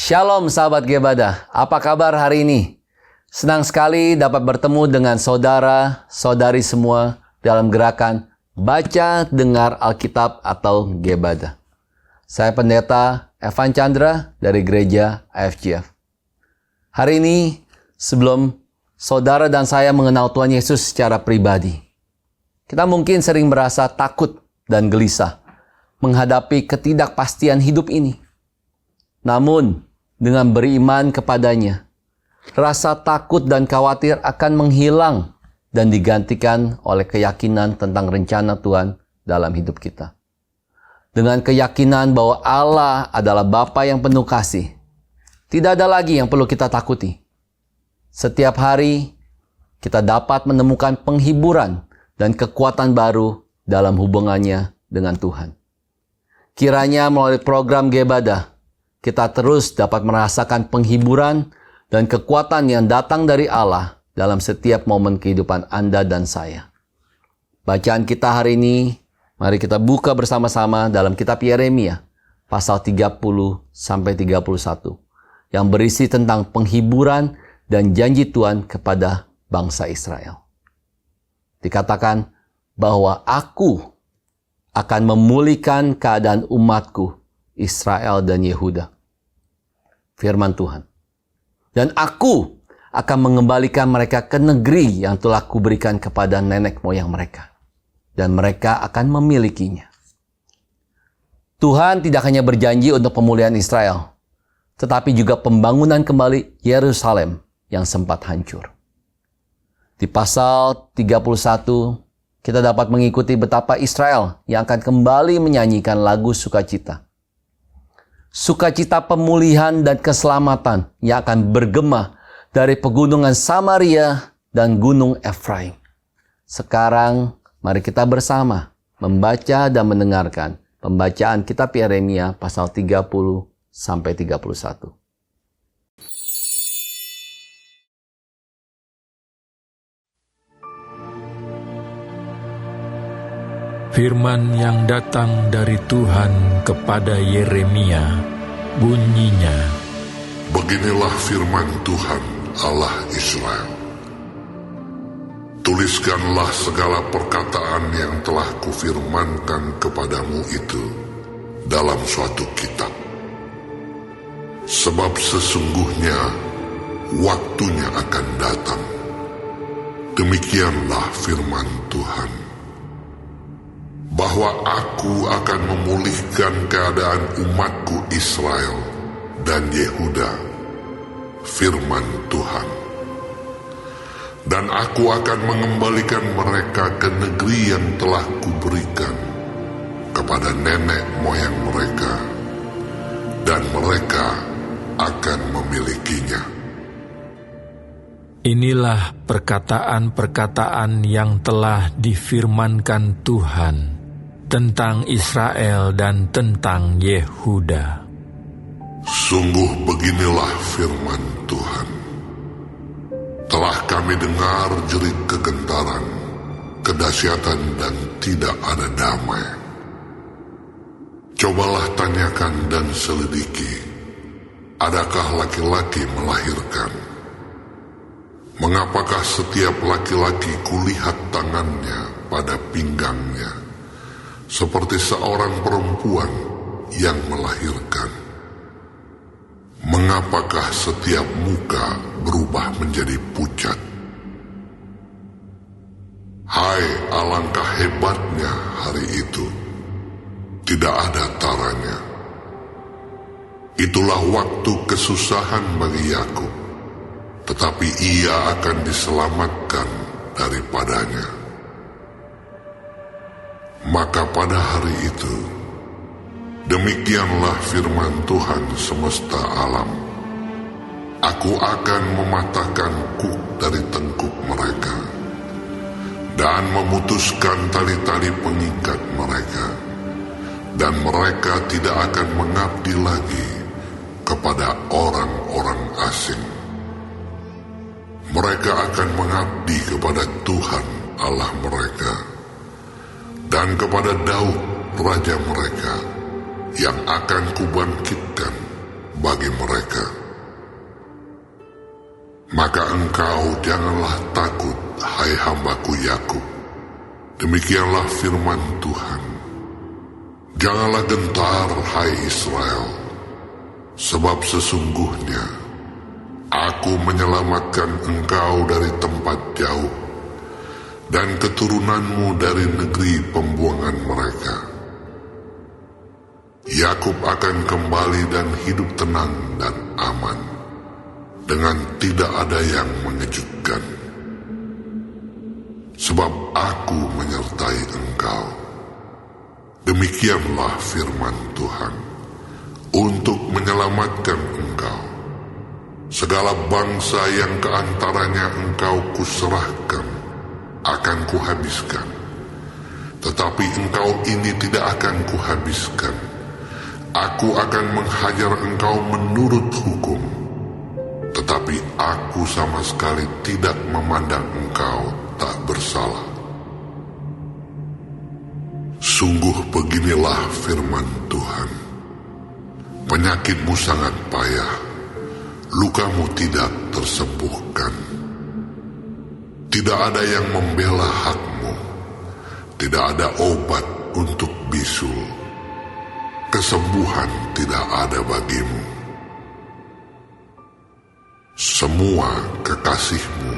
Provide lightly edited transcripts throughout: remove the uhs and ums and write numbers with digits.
Shalom sahabat Gebada, apa kabar hari ini? Senang sekali dapat bertemu dengan saudara-saudari semua dalam gerakan Baca Dengar Alkitab atau Gebada. Saya Pendeta Evan Chandra dari Gereja AFGF. Hari ini, sebelum saudara dan saya mengenal Tuhan Yesus secara pribadi, kita mungkin sering merasa takut dan gelisah menghadapi ketidakpastian hidup ini. Namun, dengan beriman kepadanya, rasa takut dan khawatir akan menghilang dan digantikan oleh keyakinan tentang rencana Tuhan dalam hidup kita. Dengan keyakinan bahwa Allah adalah Bapa yang penuh kasih, tidak ada lagi yang perlu kita takuti. Setiap hari, kita dapat menemukan penghiburan dan kekuatan baru dalam hubungannya dengan Tuhan. Kiranya melalui program Gebada, kita terus dapat merasakan penghiburan dan kekuatan yang datang dari Allah dalam setiap momen kehidupan Anda dan saya. Bacaan kita hari ini, mari kita buka bersama-sama dalam kitab Yeremia, pasal 30-31, yang berisi tentang penghiburan dan janji Tuhan kepada bangsa Israel. Dikatakan bahwa Aku akan memulihkan keadaan umatku, Israel dan Yehuda. Firman Tuhan. Dan Aku akan mengembalikan mereka ke negeri yang telah kuberikan kepada nenek moyang mereka. Dan mereka akan memilikinya. Tuhan tidak hanya berjanji untuk pemulihan Israel, tetapi juga pembangunan kembali Yerusalem yang sempat hancur. Di pasal 31, kita dapat mengikuti betapa Israel yang akan kembali menyanyikan lagu sukacita. Sukacita pemulihan dan keselamatan yang akan bergema dari pegunungan Samaria dan gunung Efraim. Sekarang, mari kita bersama membaca dan mendengarkan pembacaan kitab Yeremia pasal 30-31. Firman yang datang dari Tuhan kepada Yeremia, bunyinya, Beginilah firman Tuhan Allah Israel. Tuliskanlah segala perkataan yang telah kufirmankan kepadamu itu dalam suatu kitab. Sebab sesungguhnya waktunya akan datang. Demikianlah firman Tuhan, bahwa Aku akan memulihkan keadaan umatku Israel dan Yehuda, firman Tuhan. Dan Aku akan mengembalikan mereka ke negeri yang telah kuberikan kepada nenek moyang mereka, dan mereka akan memilikinya. Inilah perkataan-perkataan yang telah difirmankan Tuhan tentang Israel dan tentang Yehuda. Sungguh beginilah firman Tuhan. Telah kami dengar jerit kegentaran, kedahsyatan dan tidak ada damai. Cobalah tanyakan dan selidiki, adakah laki-laki melahirkan? Mengapakah setiap laki-laki kulihat tangannya pada pinggangnya, seperti seorang perempuan yang melahirkan? Mengapakah setiap muka berubah menjadi pucat? Hai, alangkah hebatnya hari itu, tidak ada taranya. Itulah waktu kesusahan bagi Yakub, tetapi ia akan diselamatkan daripadanya. Maka pada hari itu, demikianlah firman Tuhan semesta alam, Aku akan mematahkan kuk dari tengkuk mereka, dan memutuskan tali-tali pengikat mereka, dan mereka tidak akan mengabdi lagi kepada orang-orang asing. Mereka akan mengabdi kepada Tuhan Allah mereka, dan kepada Daud Raja mereka, yang akan kubangkitkan bagi mereka. Maka engkau janganlah takut, hai hambaku Yakub. Demikianlah firman Tuhan. Janganlah gentar, hai Israel, sebab sesungguhnya aku menyelamatkan engkau dari tempat jauh dan keturunanmu dari negeri pembuangan mereka. Yakub akan kembali dan hidup tenang dan aman, dengan tidak ada yang mengejutkan. Sebab aku menyertai engkau. Demikianlah firman Tuhan, untuk menyelamatkan engkau. Segala bangsa yang keantaranya engkau kuserahkan, akan kuhabiskan. Tetapi engkau ini tidak akan kuhabiskan. Aku akan menghajar engkau menurut hukum. Tetapi aku sama sekali tidak memandang engkau tak bersalah. Sungguh beginilah firman Tuhan. Penyakitmu sangat payah, lukamu tidak tersembuhkan. Tidak ada yang membela hakmu, tidak ada obat untuk bisul. Kesembuhan tidak ada bagimu. Semua kekasihmu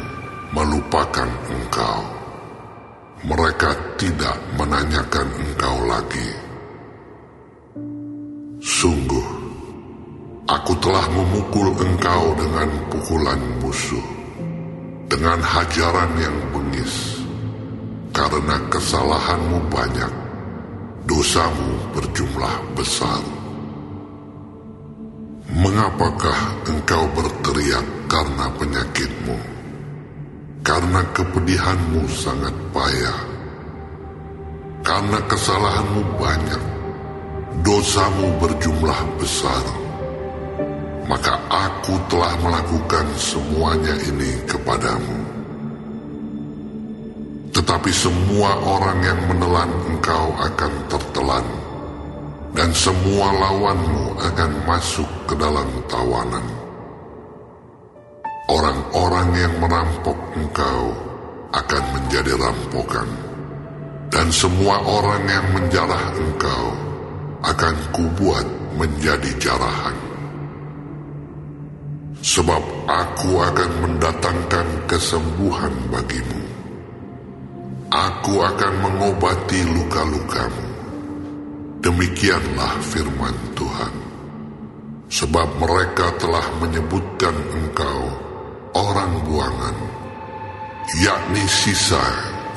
melupakan engkau. Mereka tidak menanyakan engkau lagi. Sungguh, aku telah memukul engkau dengan pukulan musuh, dengan hajaran yang bengis, karena kesalahanmu banyak, dosamu berjumlah besar. Mengapakah engkau berteriak karena penyakitmu? Karena kepedihanmu sangat payah. Karena kesalahanmu banyak, dosamu berjumlah besar. Maka aku telah melakukan semuanya ini kepadamu. Tetapi semua orang yang menelan engkau akan tertelan, dan semua lawanmu akan masuk ke dalam tawanan. Orang-orang yang merampok engkau akan menjadi rampokan, dan semua orang yang menjarah engkau akan kubuat menjadi jarahan. Sebab aku akan mendatangkan kesembuhan bagimu. Aku akan mengobati luka-lukamu. Demikianlah firman Tuhan. Sebab mereka telah menyebutkan engkau orang buangan, yakni sisa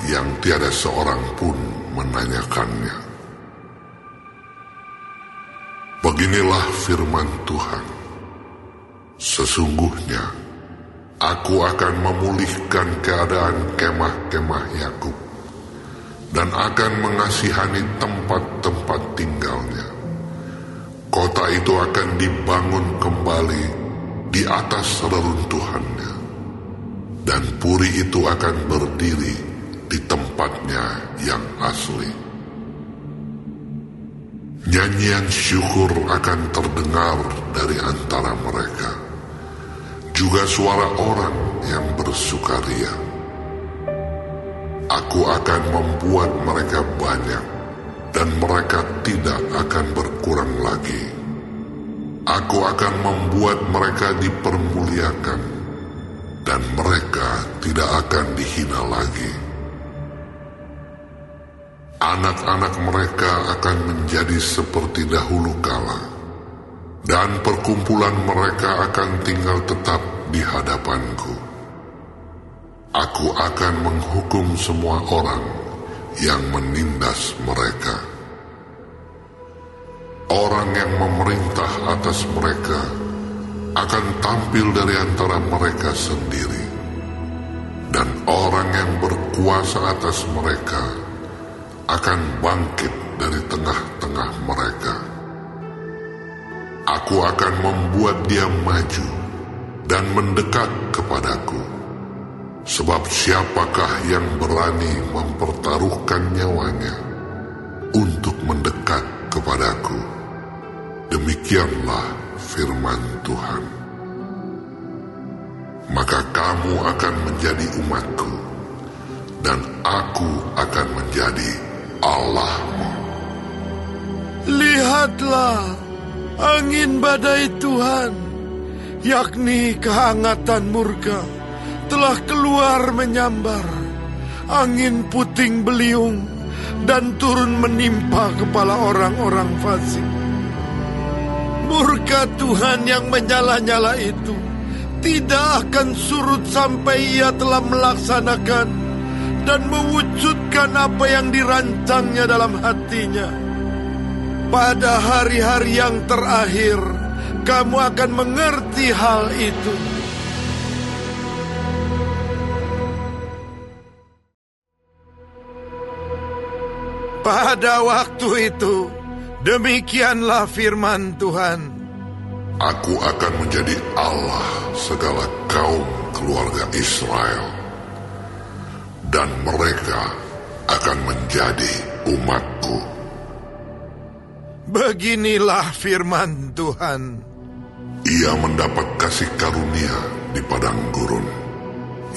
yang tiada seorang pun menanyakannya. Beginilah firman Tuhan. Sesungguhnya aku akan memulihkan keadaan kemah-kemah Yakub, dan akan mengasihani tempat-tempat tinggalnya. Kota itu akan dibangun kembali di atas reruntuhannya, dan puri itu akan berdiri di tempatnya yang asli. Nyanyian syukur akan terdengar dari antara mereka, juga suara orang yang bersukaria. Aku akan membuat mereka banyak, dan mereka tidak akan berkurang lagi. Aku akan membuat mereka dipermuliakan, dan mereka tidak akan dihina lagi. Anak-anak mereka akan menjadi seperti dahulu kala, dan perkumpulan mereka akan tinggal tetap di hadapanku. Aku akan menghukum semua orang yang menindas mereka. Orang yang memerintah atas mereka akan tampil dari antara mereka sendiri, dan orang yang berkuasa atas mereka akan bangkit dari tengah-tengah mereka. Aku akan membuat dia maju dan mendekat kepadaku. Sebab siapakah yang berani mempertaruhkan nyawanya untuk mendekat kepadaku? Demikianlah firman Tuhan. Maka kamu akan menjadi umatku, dan aku akan menjadi Allahmu. Lihatlah, angin badai Tuhan, yakni kehangatan murka, telah keluar menyambar. Angin puting beliung dan turun menimpa kepala orang-orang fasik. Murka Tuhan yang menyala-nyala itu tidak akan surut sampai Ia telah melaksanakan dan mewujudkan apa yang dirancangnya dalam hatinya. Pada hari-hari yang terakhir, kamu akan mengerti hal itu. Pada waktu itu, demikianlah firman Tuhan. Aku akan menjadi Allah segala kaum keluarga Israel, dan mereka akan menjadi umatku. Beginilah firman Tuhan. Ia mendapat kasih karunia di padang gurun,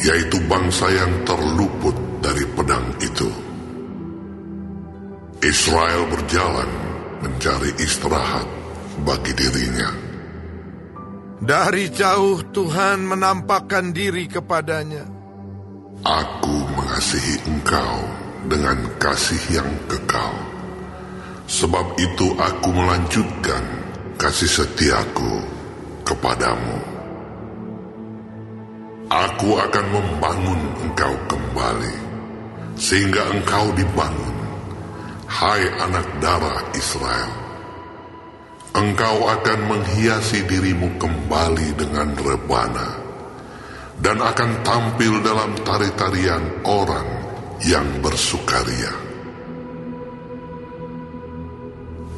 yaitu bangsa yang terluput dari pedang itu. Israel berjalan mencari istirahat bagi dirinya. Dari jauh Tuhan menampakkan diri kepadanya. Aku mengasihi engkau dengan kasih yang kekal. Sebab itu aku melanjutkan kasih setiaku kepadamu. Aku akan membangun engkau kembali, sehingga engkau dibangun, hai anak darah Israel. Engkau akan menghiasi dirimu kembali dengan rebana, dan akan tampil dalam tari-tarian orang yang bersukaria.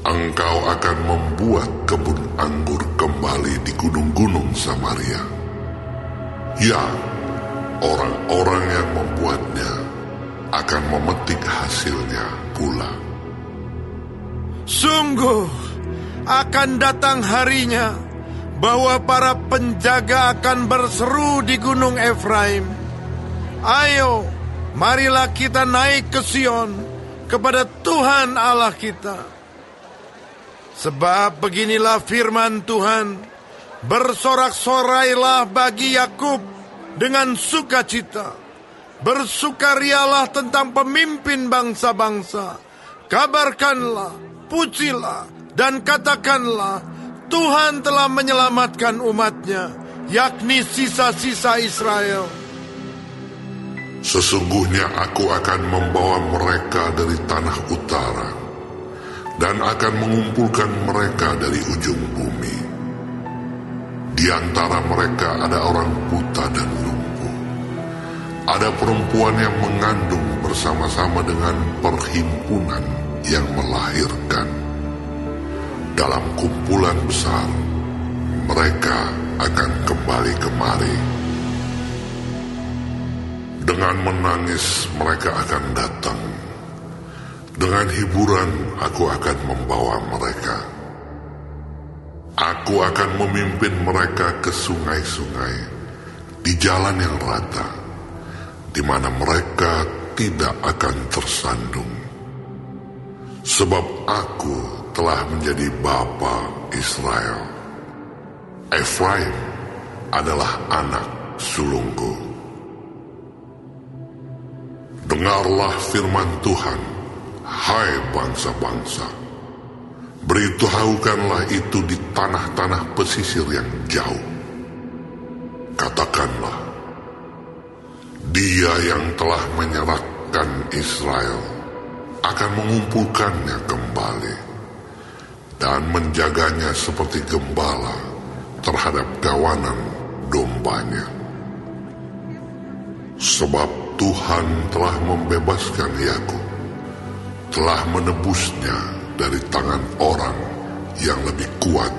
Engkau akan membuat kebun anggur kembali di gunung-gunung Samaria. Ya, orang-orang yang membuatnya akan memetik hasilnya pula. Sungguh akan datang harinya bahwa para penjaga akan berseru di gunung Efraim, "Ayo, marilah kita naik ke Sion, kepada Tuhan Allah kita." Sebab beginilah firman Tuhan, bersorak-sorailah bagi Yakub dengan sukacita, bersukarialah tentang pemimpin bangsa-bangsa, kabarkanlah, pujilah, dan katakanlah, Tuhan telah menyelamatkan umatnya, yakni sisa-sisa Israel. Sesungguhnya aku akan membawa mereka dari tanah utara, dan akan mengumpulkan mereka dari ujung bumi. Di antara mereka ada orang buta dan lumpuh. Ada perempuan yang mengandung bersama-sama dengan perhimpunan yang melahirkan. Dalam kumpulan besar, mereka akan kembali kemari. Dengan menangis mereka akan datang. Dengan hiburan aku akan membawa mereka. Aku akan memimpin mereka ke sungai-sungai, di jalan yang rata, di mana mereka tidak akan tersandung. Sebab aku telah menjadi bapa Israel. Efraim adalah anak sulungku. Dengarlah firman Tuhan, hai bangsa-bangsa. Beritahukanlah itu di tanah-tanah pesisir yang jauh. Katakanlah, Dia yang telah menyerahkan Israel akan mengumpulkannya kembali dan menjaganya seperti gembala terhadap kawanan dombanya. Sebab Tuhan telah membebaskan Yakub, telah menebusnya dari tangan orang yang lebih kuat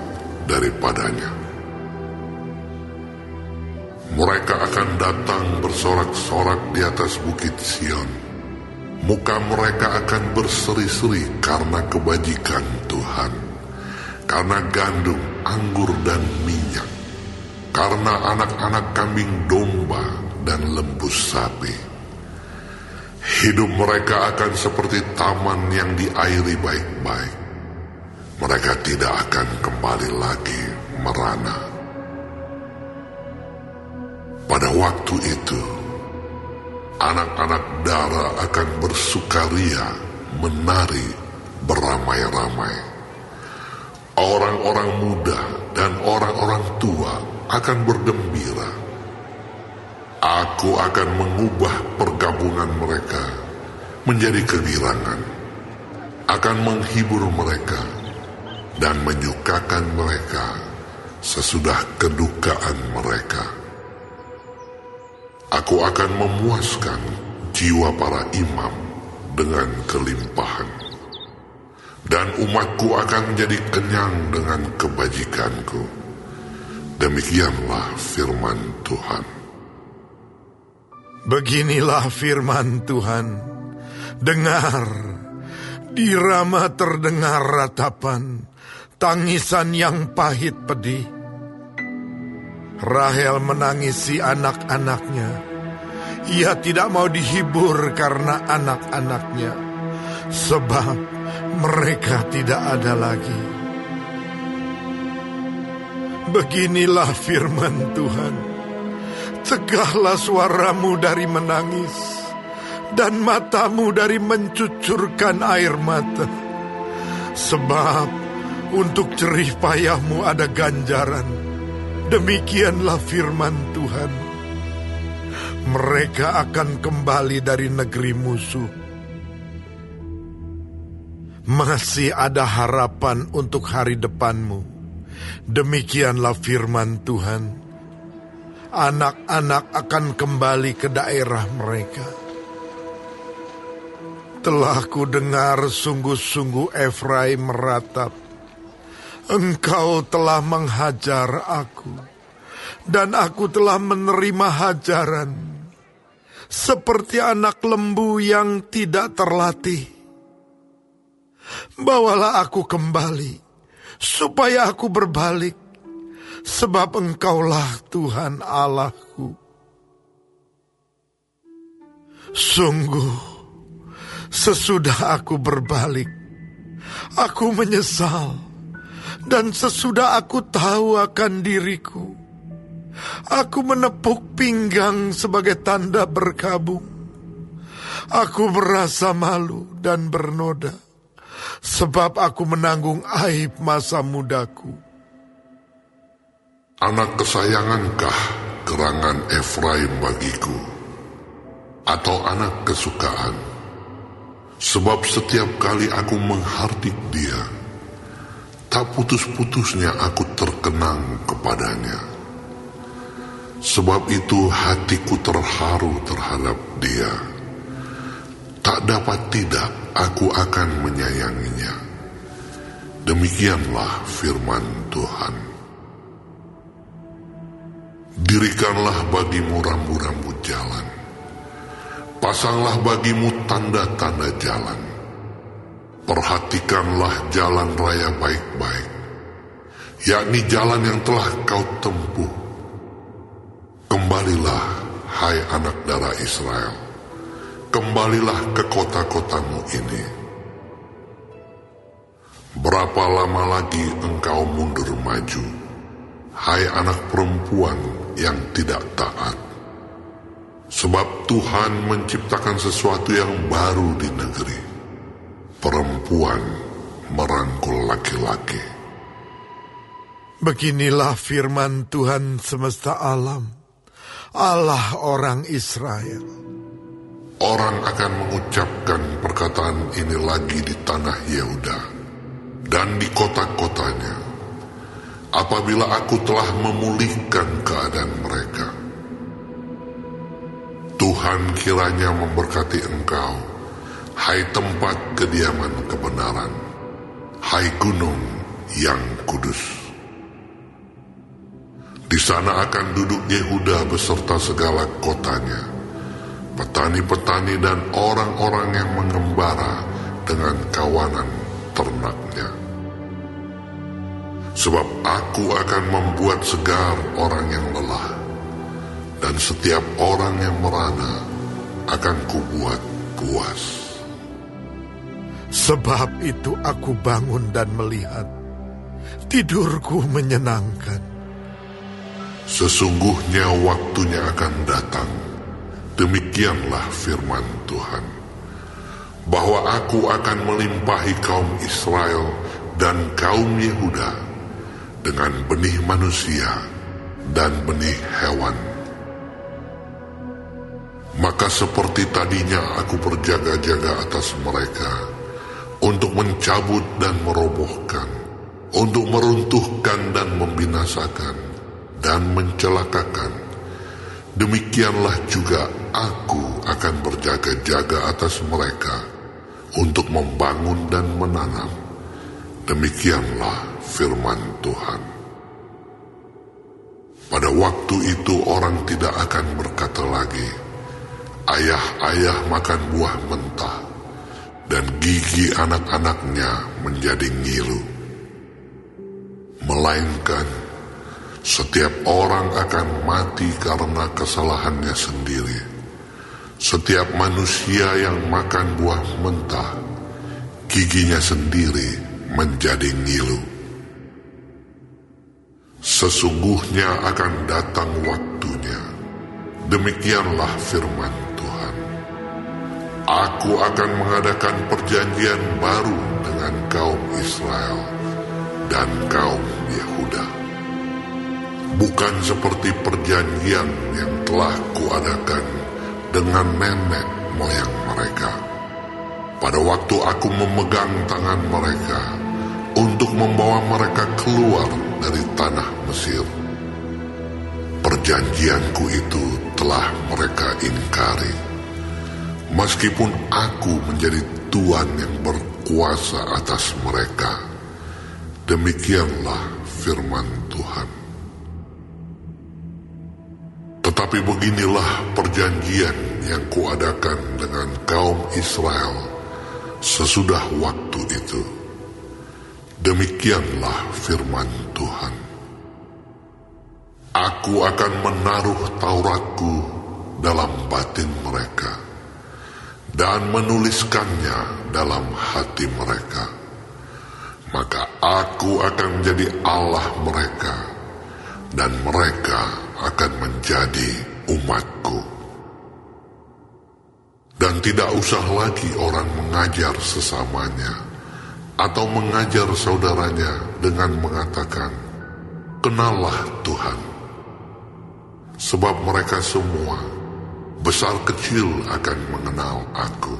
daripadanya. Mereka akan datang bersorak-sorak di atas bukit Sion. Muka mereka akan berseri-seri karena kebajikan Tuhan, karena gandum anggur dan minyak, karena anak-anak kambing domba dan lembu sapi. Hidup mereka akan seperti taman yang diairi baik-baik. Mereka tidak akan kembali lagi merana. Pada waktu itu, anak-anak Dara akan bersukaria, menari beramai-ramai. Orang-orang muda dan orang-orang tua akan bergembira. Aku akan mengubah pergabungan mereka menjadi kegirangan, akan menghibur mereka dan menyukakan mereka sesudah kedukaan mereka. Aku akan memuaskan jiwa para imam dengan kelimpahan, dan umatku akan menjadi kenyang dengan kebajikanku. Demikianlah firman Tuhan. Beginilah firman Tuhan. Dengar, di Rama terdengar ratapan, tangisan yang pahit pedih. Rahel menangisi anak-anaknya. Ia tidak mau dihibur karena anak-anaknya, sebab mereka tidak ada lagi. Beginilah firman Tuhan. Cegahlah suaramu dari menangis, dan matamu dari mencucurkan air mata. Sebab untuk jerih payahmu ada ganjaran. Demikianlah firman Tuhan. Mereka akan kembali dari negeri musuh. Masih ada harapan untuk hari depanmu. Demikianlah firman Tuhan. Anak-anak akan kembali ke daerah mereka. Telah ku dengar sungguh-sungguh Efraim meratap. Engkau telah menghajar aku, dan aku telah menerima hajaran, seperti anak lembu yang tidak terlatih. Bawalah aku kembali, supaya aku berbalik, sebab Engkaulah Tuhan Allahku. Sungguh, sesudah aku berbalik, aku menyesal, dan sesudah aku tahu akan diriku, aku menepuk pinggang sebagai tanda berkabung. Aku merasa malu dan bernoda, sebab aku menanggung aib masa mudaku. Anak kesayangankah gerangan Efraim bagiku, atau anak kesukaan? Sebab setiap kali aku menghardik dia, tak putus-putusnya aku terkenang kepadanya. Sebab itu hatiku terharu terhadap dia. Tak dapat tidak aku akan menyayanginya. Demikianlah firman Tuhan. Dirikanlah bagimu rambu-rambu jalan. Pasanglah bagimu tanda-tanda jalan. Perhatikanlah jalan raya baik-baik, yakni jalan yang telah kau tempuh. Kembalilah, hai anak darah Israel. Kembalilah ke kota-kotamu ini. Berapa lama lagi engkau mundur maju, hai anak perempuan yang tidak taat? Sebab Tuhan menciptakan sesuatu yang baru di negeri. Perempuan merangkul laki-laki. Beginilah firman Tuhan semesta alam, Allah orang Israel. Orang akan mengucapkan perkataan ini lagi di tanah Yehuda dan di kota-kotanya, apabila aku telah memulihkan keadaan mereka. Tuhan kiranya memberkati engkau, hai tempat kediaman kebenaran, hai gunung yang kudus. Di sana akan duduk Yehuda beserta segala kotanya, petani-petani dan orang-orang yang mengembara dengan kawanan ternaknya. Sebab aku akan membuat segar orang yang lelah, dan setiap orang yang merana akan kubuat puas. Sebab itu aku bangun dan melihat, tidurku menyenangkan. Sesungguhnya waktunya akan datang, demikianlah firman Tuhan, bahwa aku akan melimpahi kaum Israel dan kaum Yehuda dengan benih manusia dan benih hewan. Maka seperti tadinya aku berjaga-jaga atas mereka, untuk mencabut dan merobohkan, untuk meruntuhkan dan membinasakan, dan mencelakakan. Demikianlah juga aku akan berjaga-jaga atas mereka, untuk membangun dan menanam. Demikianlah firman Tuhan. Pada waktu itu orang tidak akan berkata lagi, ayah-ayah makan buah mentah, dan gigi anak-anaknya menjadi ngilu. Melainkan, setiap orang akan mati karena kesalahannya sendiri. Setiap manusia yang makan buah mentah, giginya sendiri menjadi ngilu. Sesungguhnya akan datang waktunya, demikianlah firman Tuhan. Aku akan mengadakan perjanjian baru dengan kaum Israel dan kaum Yehuda, bukan seperti perjanjian yang telah kuadakan dengan nenek moyang mereka, pada waktu aku memegang tangan mereka untuk membawa mereka keluar dari tanah Mesir. Perjanjianku itu telah mereka ingkari, meskipun aku menjadi Tuhan yang berkuasa atas mereka. Demikianlah firman Tuhan. Tetapi beginilah perjanjian yang kuadakan dengan kaum Israel sesudah waktu itu. Demikianlah firman Tuhan. Aku akan menaruh Tauratku dalam batin mereka, dan menuliskannya dalam hati mereka. Maka aku akan menjadi Allah mereka, dan mereka akan menjadi umatku. Dan tidak usah lagi orang mengajar sesamanya, atau mengajar saudaranya dengan mengatakan, kenallah Tuhan. Sebab mereka semua, besar kecil, akan mengenal aku.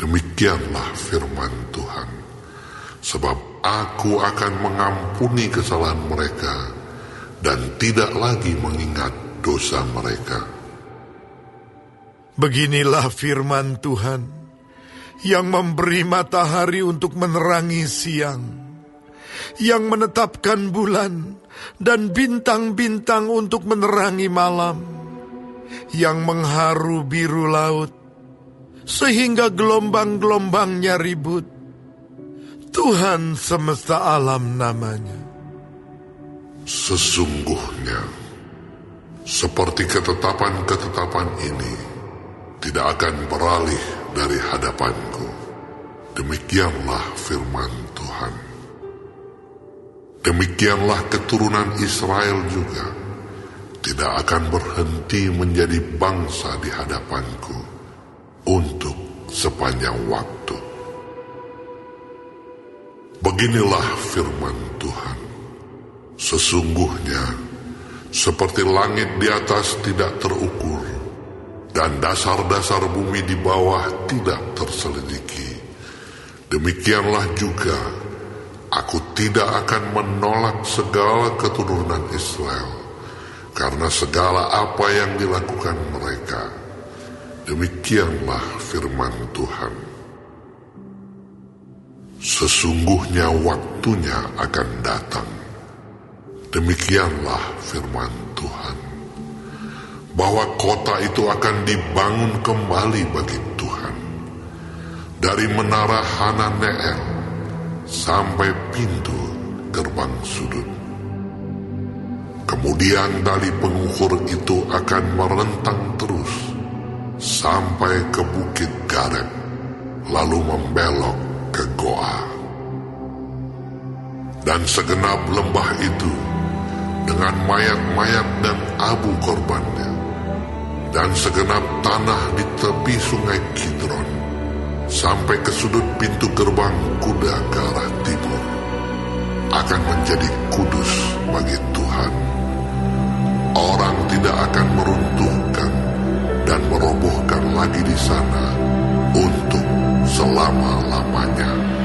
Demikianlah firman Tuhan. Sebab aku akan mengampuni kesalahan mereka, dan tidak lagi mengingat dosa mereka. Beginilah firman Tuhan, yang memberi matahari untuk menerangi siang, yang menetapkan bulan dan bintang-bintang untuk menerangi malam, yang mengharu biru laut, sehingga gelombang-gelombangnya ribut. Tuhan semesta alam namanya. Sesungguhnya, seperti ketetapan-ketetapan ini tidak akan beralih dari hadapanku. Demikianlah firman Tuhan. Demikianlah keturunan Israel juga tidak akan berhenti menjadi bangsa di hadapanku untuk sepanjang waktu. Beginilah firman Tuhan. Sesungguhnya, seperti langit di atas tidak terukur, dan dasar-dasar bumi di bawah tidak terselidiki, demikianlah juga aku tidak akan menolak segala keturunan Israel, karena segala apa yang dilakukan mereka. Demikianlah firman Tuhan. Sesungguhnya waktunya akan datang, demikianlah firman Tuhan, bahwa kota itu akan dibangun kembali bagi Tuhan, dari menara Hananeel sampai pintu gerbang sudut. Kemudian tali pengukur itu akan merentang terus sampai ke Bukit Gareb, lalu membelok ke Goa. Dan segenap lembah itu dengan mayat-mayat dan abu korbannya, dan segenap tanah di tepi sungai Kidron, sampai ke sudut pintu gerbang kuda ke arah timur, akan menjadi kudus bagi Tuhan. Orang tidak akan meruntuhkan dan merobohkan lagi di sana untuk selama-lamanya.